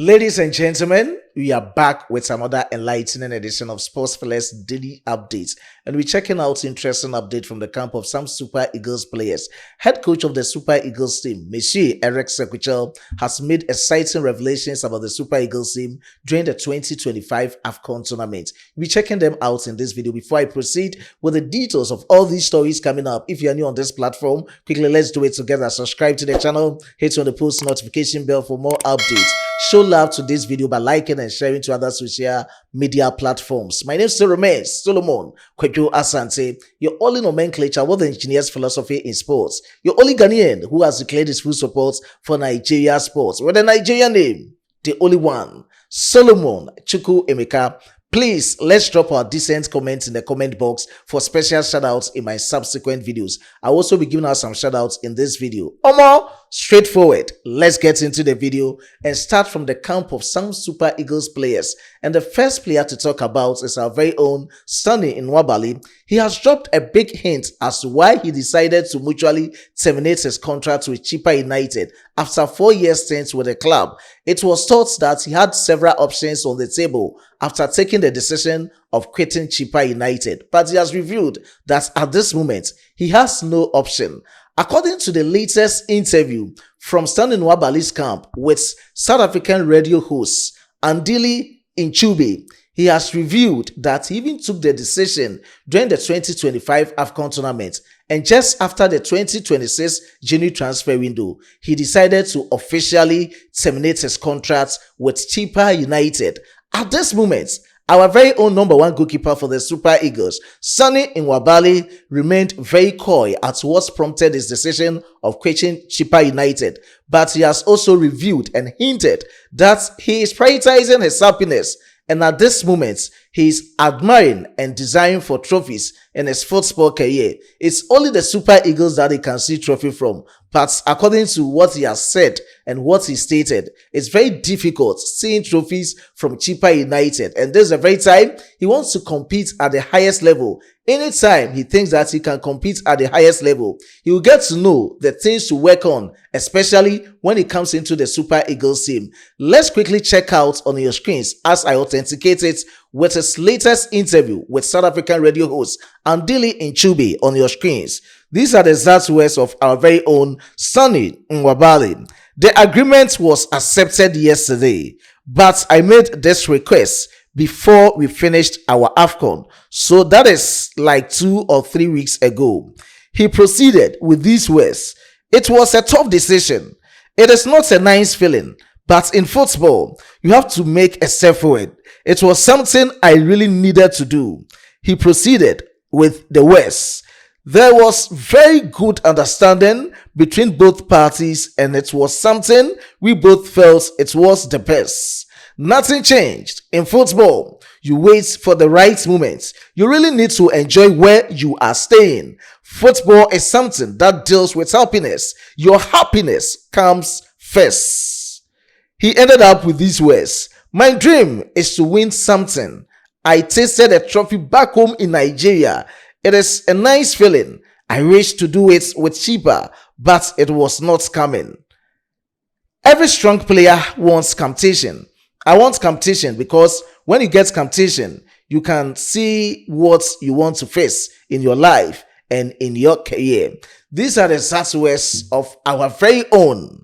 Ladies and gentlemen, we are back with another enlightening edition of Sports Fearless Daily Updates, and we're checking out interesting update from the camp of some Super Eagles players. Head coach of the Super Eagles team, Monsieur Eric Sequichel, has made exciting revelations about the Super Eagles team during the 2025 AFCON tournament. We're checking them out in this video. Before I proceed with the details of all these stories coming up, if you're new on this platform, quickly let's do it together. Subscribe to the channel, hit on the post notification bell for more updates. Show love to this video by liking and sharing to other social media platforms. My name still remains Solomon Kwekyo Asante, your only nomenclature with the engineer's philosophy in sports. Your only Ghanaian who has declared his full support for Nigeria sports. With a Nigerian name, the only one, Solomon Chukwueze'S. Please, let's drop our decent comments in the comment box for special shoutouts in my subsequent videos. I'll also be giving out some shoutouts in this video. More straightforward. Let's get into the video and start from the camp of some Super Eagles players. And the first player to talk about is our very own Stanley Nwabali. He has dropped a big hint as to why he decided to mutually terminate his contract with Chippa United after 4 years stint with the club. It was thought that he had several options on the table after taking the decision of quitting Chippa United, but he has revealed that at this moment, he has no option. According to the latest interview from Stanley Nwabali's camp with South African radio host Nnadi, he has revealed that he even took the decision during the 2025 AFCON tournament, and just after the 2026 January transfer window, he decided to officially terminate his contract with Chippa United. At this moment, our very own number one goalkeeper for the Super Eagles, Stanley Nwabali, remained very coy at what prompted his decision of quitting Chippa United, but he has also revealed and hinted that he is prioritizing his happiness, and at this moment, he is admiring and desiring for trophies in his football career. It's only the Super Eagles that he can see trophy from, but according to what he has said and what he stated, it's very difficult seeing trophies from Chippa United, and this is the very time he wants to compete at the highest level. Anytime he thinks that he can compete at the highest level, he will get to know the things to work on, especially when he comes into the Super Eagles team. Let's quickly check out on your screens as I authenticate it with his latest interview with South African radio host Nnadi on your screens. These are the exact words of our very own Stanley Nwabali. The agreement was accepted yesterday, but I made this request before we finished our AFCON, so that is like 2 or 3 weeks ago. He proceeded with these words: "It was a tough decision. It is not a nice feeling, but in football, you have to make a step forward. It was something I really needed to do." He proceeded with the words: "There was very good understanding between both parties, and it was something we both felt it was the best. Nothing changed. In football, you wait for the right moment. You really need to enjoy where you are staying. Football is something that deals with happiness. Your happiness comes first." He ended up with these words: "My dream is to win something. I tasted a trophy back home in Nigeria. It is a nice feeling. I wish to do it with Chippa, but it was not coming." Every strong player wants competition. I want competition because when you get competition, you can see what you want to face in your life and in your career. These are the exact words of our very own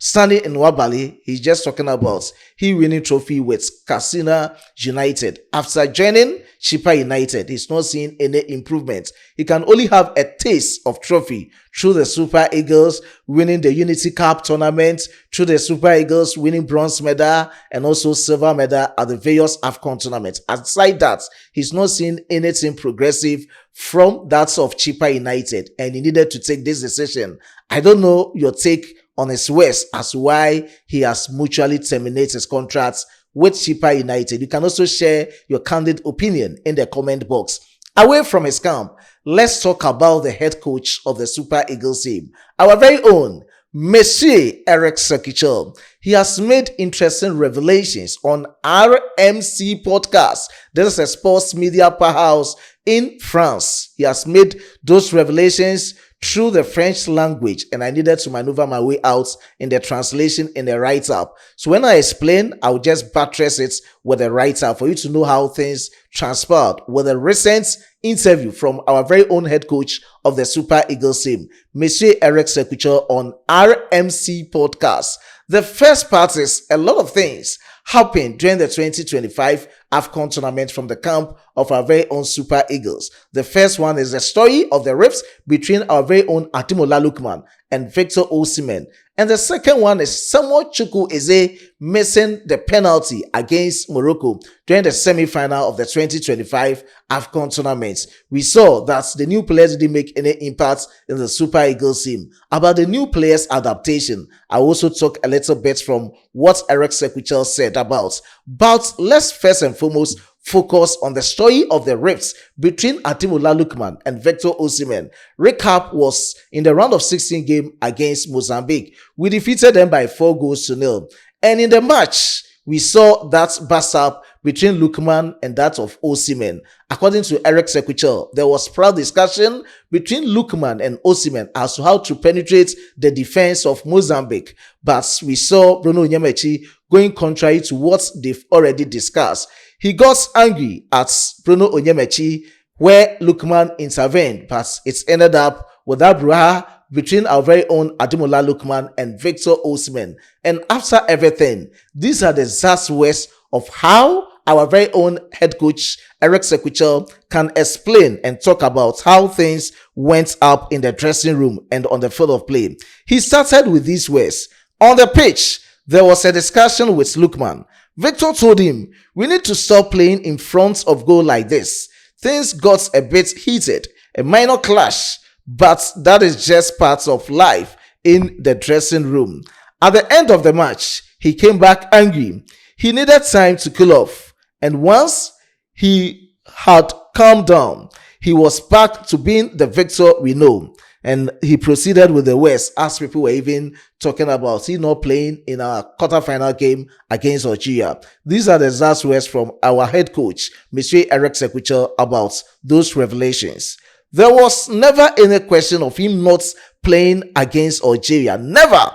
Stanley Nwabali. He's just talking about he winning trophy with Katsina United. After joining Chippa United, he's not seeing any improvement. He can only have a taste of trophy through the Super Eagles winning the Unity Cup tournament, through the Super Eagles winning bronze medal and also silver medal at the various AFCON tournaments. Aside that, he's not seeing anything progressive from that of Chippa United, and he needed to take this decision. I don't know your take on his words as why he has mutually terminated his contracts with Chippa United. You can also share your candid opinion in the comment box. Away from his camp, let's talk about the head coach of the Super Eagles team, our very own Monsieur Eric Sequichel. He has made interesting revelations on RMC podcast. This is a sports media powerhouse in France. He has made those revelations through the French language, and I needed to maneuver my way out in the translation in the write-up. So when I explain, I'll just buttress it with a write-up for you to know how things transpired with a recent interview from our very own head coach of the Super Eagles team, Monsieur Eric Sekucho, on RMC Podcast. The first part is a lot of things happened during the 2025 AFCON tournament from the camp of our very own Super Eagles. The first one is the story of the rifts between our very own Ademola Lookman and Victor Osimhen. And the second one is Nnadi missing the penalty against Morocco during the semi-final of the 2025 AFCON tournament. We saw that the new players didn't make any impact in the Super Eagles team. About the new players' adaptation, I also talk a little bit from what Eric Sekucho said about. But let's first and foremost focus on the story of the rifts between Ademola Lookman and Victor Osimhen. Recap was in the round of 16 game against Mozambique. We defeated them by 4-0. And in the match, we saw that bust up between Lookman and that of Osimhen. According to Eric Sekucho, there was proud discussion between Lookman and Osimhen as to how to penetrate the defense of Mozambique. But we saw Bruno Onyemaechi going contrary to what they've already discussed. He got angry at Bruno Onyemaechi where Lookman intervened, but it's ended up with that brouhaha between our very own Ademola Lookman and Victor Osimhen. And after everything, these are the exact words of how our very own head coach Eric Sekucho can explain and talk about how things went up in the dressing room and on the field of play. He started with these words. On the pitch, there was a discussion with Lookman. Victor told him, we need to stop playing in front of goal like this. Things got a bit heated, a minor clash, but that is just part of life in the dressing room. At the end of the match, he came back angry. He needed time to cool off, and once he had calmed down, he was back to being the Victor we know. And he proceeded with the words as people were even talking about he not playing in our quarterfinal game against Algeria. These are the exact words from our head coach, Monsieur Eric Sekucho, about those revelations. There was never any question of him not playing against Algeria. Never.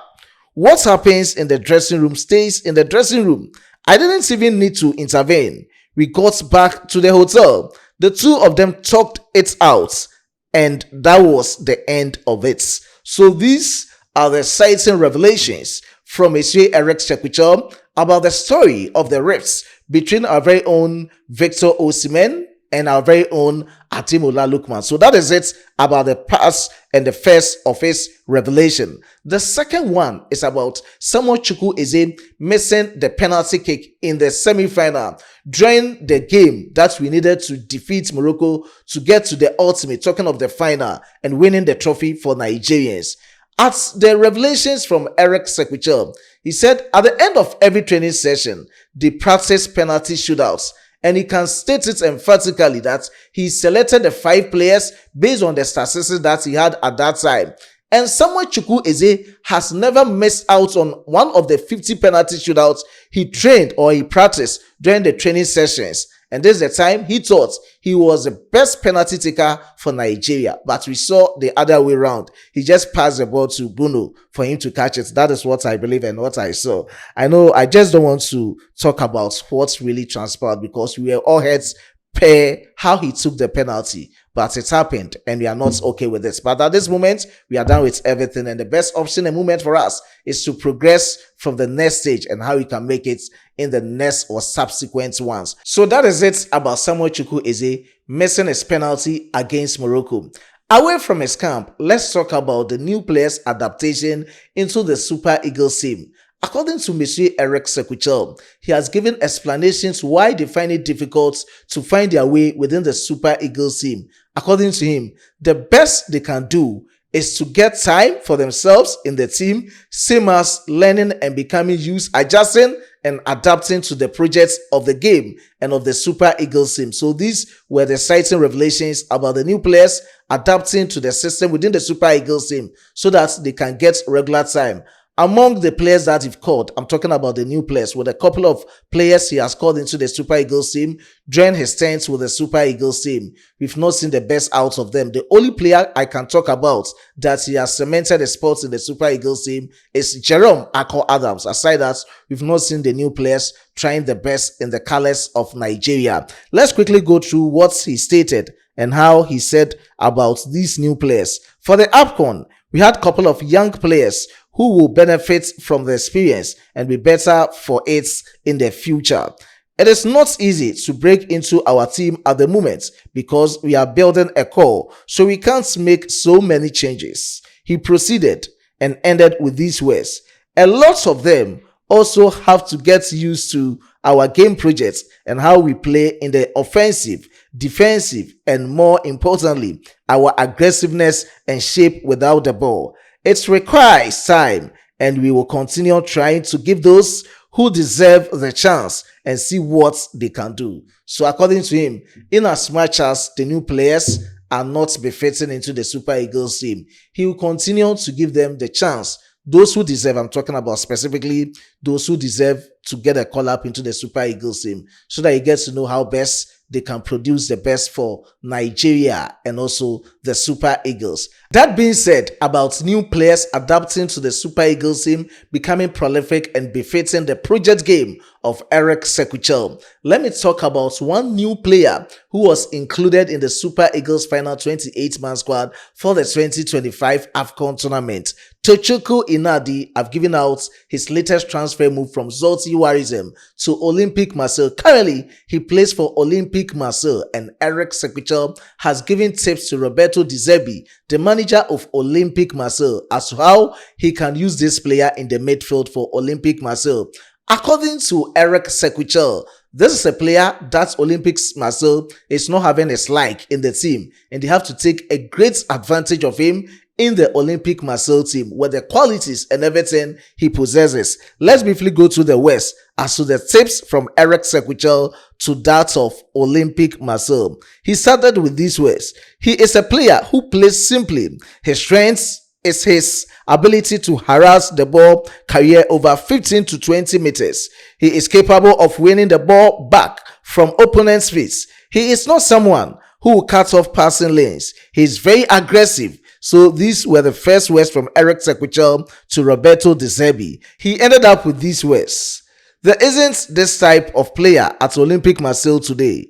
What happens in the dressing room stays in the dressing room. I didn't even need to intervene. We got back to the hotel. The two of them talked it out. And that was the end of it. So these are the exciting revelations from Monsieur Eric Sekucho about the story of the rifts between our very own Victor Osimhen and our very own Ademola Lookman. So that is it about the past and the first of his revelation. The second one is about Nnadi missing the penalty kick in the semi-final during the game that we needed to defeat Morocco to get to the ultimate, talking of the final and winning the trophy for Nigerians. At the revelations from Eric Sekucho, he said at the end of every training session, they practice penalty shootouts. And he can state it emphatically that he selected the 5 players based on the statistics that he had at that time. And Explained-Chukwueze'S has never missed out on one of the 50 penalty shootouts he trained or he practiced during the training sessions. And this is the time he thought he was the best penalty taker for Nigeria. But we saw the other way around. He just passed the ball to Bruno for him to catch it. That is what I believe and what I saw. I know I just don't want to talk about what really transpired because we were all heads per how he took the penalty. But it happened and we are not okay with this. But at this moment, we are done with everything. And the best option and movement for us is to progress from the next stage and how we can make it in the next or subsequent ones. So that is it about Nnadi missing his penalty against Morocco. Away from his camp, let's talk about the new players' adaptation into the Super Eagles team. According to Monsieur Eric Sekucho, he has given explanations why they find it difficult to find their way within the Super Eagles team. According to him, the best they can do is to get time for themselves in the team, same as learning and becoming used, adjusting and adapting to the projects of the game and of the Super Eagles team. So these were the exciting revelations about the new players adapting to the system within the Super Eagles team so that they can get regular time. Among the players that he's called, I'm talking about the new players, with a couple of players he has called into the Super Eagles team during his stint with the Super Eagles team. We've not seen the best out of them. The only player I can talk about that he has cemented a spot in the Super Eagles team is Jerome Ako Adams. Aside that, we've not seen the new players trying the best in the colors of Nigeria. Let's quickly go through what he stated and how he said about these new players. For the AFCON, we had a couple of young players who will benefit from the experience and be better for it in the future. It is not easy to break into our team at the moment because we are building a core, so we can't make so many changes. He proceeded and ended with these words. A lot of them also have to get used to our game projects and how we play in the offensive, defensive, and more importantly, our aggressiveness and shape without the ball. It requires time, and we will continue trying to give those who deserve the chance and see what they can do. So according to him, in as much as the new players are not befitting into the Super Eagles team, he will continue to give them the chance. Those who deserve, I'm talking about specifically those who deserve to get a call up into the Super Eagles team, so that he gets to know how best they can produce the best for Nigeria and also the Super Eagles. That being said, about new players adapting to the Super Eagles team, becoming prolific and befitting the project game of Eric Sekuchel, let me talk about one new player who was included in the Super Eagles final 28-man squad for the 2025 AFCON tournament. Tochukwu Nnadi have given out his latest transfer move from Zolti Warism to Olympic Marseille. Currently, he plays for Olympic Marseille, and Eric Sekuchel has given tips to Roberto De Zerbi, the manager of Olympic Marseille, as to how he can use this player in the midfield for Olympic Marseille. According to Eric Sekuchel, this is a player that Olympics Marseille is not having a like in the team, and they have to take a great advantage of him in the Olympic Marseille team with the qualities and everything he possesses. Let's briefly go to the West as to the tips from Eric Sekuchel to that of Olympic Marseille. He started with these words. He is a player who plays simply. His strengths is his ability to harass the ball carrier over 15 to 20 meters. He is capable of winning the ball back from opponent's feet. He is not someone who will cut off passing lanes. He is very aggressive. So these were the first words from Eric Sekuchel to Roberto De Zerbi. He ended up with these words. There isn't this type of player at Olympic Marseille today.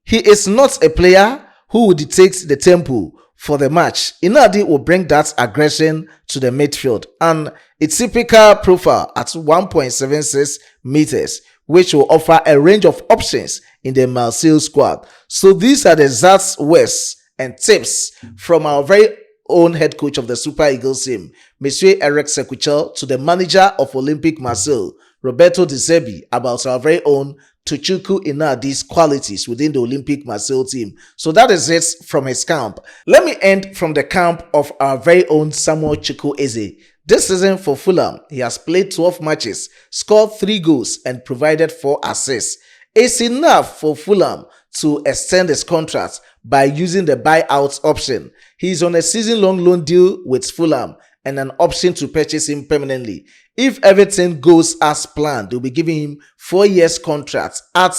He is not a player who will dictate the tempo for the match. Nnadi will bring that aggression to the midfield and a typical profile at 1.76 meters, which will offer a range of options in the Marseille squad. So these are the exact words and tips from our very own head coach of the Super Eagles team, Monsieur Eric Sekuchel, to the manager of Olympic Marseille, Roberto De Zerbi, about our very own Tochukwu Nnadi's qualities within the Olympic Marseille team. So that is it from his camp. Let me end from the camp of our very own Samuel Chukwueze. This season for Fulham, he has played 12 matches, scored 3 goals and provided 4 assists. It's enough for Fulham to extend his contract by using the buyout option. He is on a season-long loan deal with Fulham and an option to purchase him permanently. If everything goes as planned, they'll be giving him 4 years contract at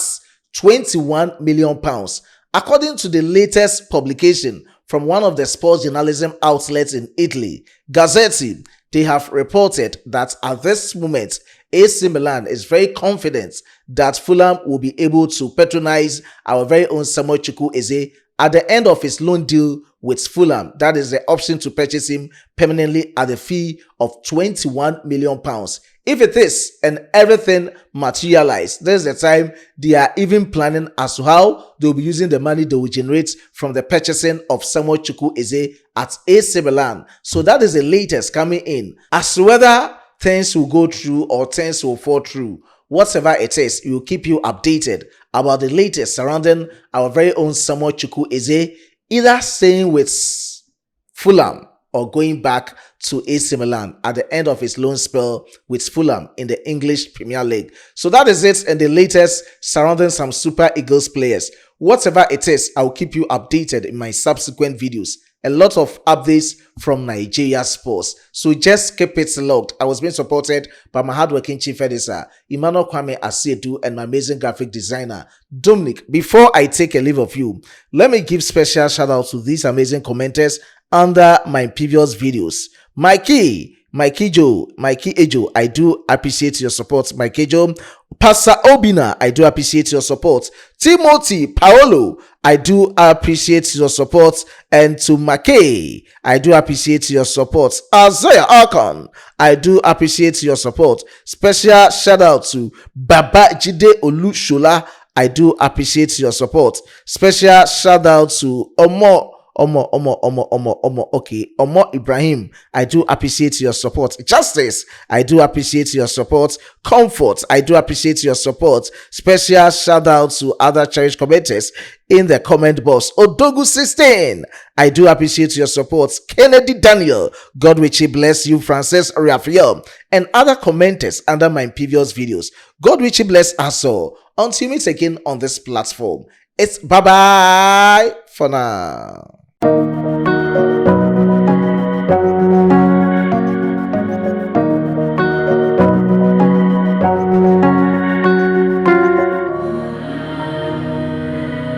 £21 million. According to the latest publication from one of the sports journalism outlets in Italy, Gazzetti, they have reported that at this moment, AC Milan is very confident that Fulham will be able to patronize our very own Samuel Chukwueze at the end of his loan deal with Fulham. That is the option to purchase him permanently at a fee of £21 million. If it is and everything materialized, this is the time they are even planning as to how they'll be using the money they will generate from the purchasing of Samuel Chukwueze at AC Milan. So that is the latest coming in. As to whether things will go through or things will fall through, whatever it is, we will keep you updated about the latest surrounding our very own Samuel Chukwueze, either staying with Fulham or going back to AC Milan at the end of his loan spell with Fulham in the English Premier League. So that is it and the latest surrounding some Super Eagles players. Whatever it is, I will keep you updated in my subsequent videos. a lot of updates from Nigeria sports. So just keep it locked. I was being supported by my hardworking chief editor, Emmanuel Kwame Asiedu, and my amazing graphic designer, Dominic. Before I take a leave of you, let me give special shout out to these amazing commenters under my previous videos. Mikey Ejo, I do appreciate your support. Mikey Ejo, Pastor Obina, I do appreciate your support. Timothy Paolo, I do appreciate your support. And to Makay, I do appreciate your support. Isaiah Akon, I do appreciate your support. Special shout out to Baba Jide Olushola, I do appreciate your support. Special shout out to Omo Ibrahim, I do appreciate your support. Justice, I do appreciate your support. Comfort, I do appreciate your support. Special shout out to other cherished commenters in the comment box. Odogu 16, I do appreciate your support. Kennedy Daniel, God richly bless you. Francis Raphael, and other commenters under my previous videos. God richly bless us all. Until we meet again on this platform, it's bye bye for now.